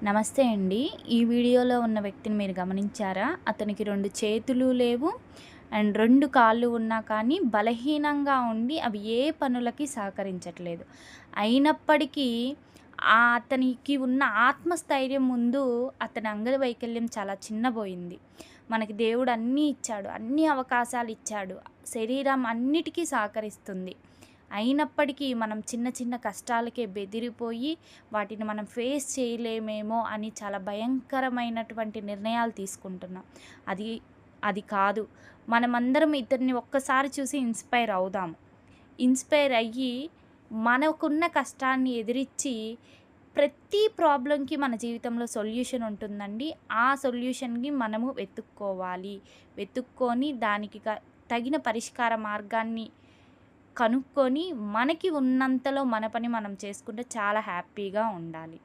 నమస్తే అండి. ఈ వీడియోలో ఉన్న వ్యక్తిని మీరు గమనించారా? అతనికి 2 చేతులు లేవు అండ్ 2 కాళ్ళు ఉన్నా కానీ బలహీనంగా ఉండి అవి ఏ పనులకి సహకరించట్లేదు. అయినప్పటికీ అతనికి ఉన్న ఆత్మస్థైర్యం ముందు అతని అంగవైకల్యం చాలా చిన్నబోయింది. మనకి దేవుడు అన్నీ ఇచ్చాడు. అన్ని అవకాశాలు ఇచ్చాడు. శరీరం అన్నిటికీ సహకరిస్తుంది. అయినప్పటికీ మనం చిన్న చిన్న కష్టాలకే బెదిరిపోయి వాటిని మనం ఫేస్ చేయలేమేమో అని చాలా భయంకరమైనటువంటి నిర్ణయాలు తీసుకుంటున్నాం. అది అది కాదు. మనమందరం ఇతన్ని ఒక్కసారి చూసి ఇన్‌స్పైర్ అవుదాము. ఇన్‌స్పైర్ అయ్యి మనకున్న కష్టాన్ని ఎదిరించి ప్రతి ప్రాబ్లమ్‌కి మన జీవితంలో సొల్యూషన్ ఉంటుందండి. ఆ సొల్యూషన్‌ని మనము వెతుక్కోవాలి. వెతుక్కొని దానికి తగిన పరిష్కార మార్గాన్ని కనుక్కొని మనకి ఉన్నంతలో మన పని మనం చేసుకుంటే చాలా హ్యాపీగా ఉండాలి.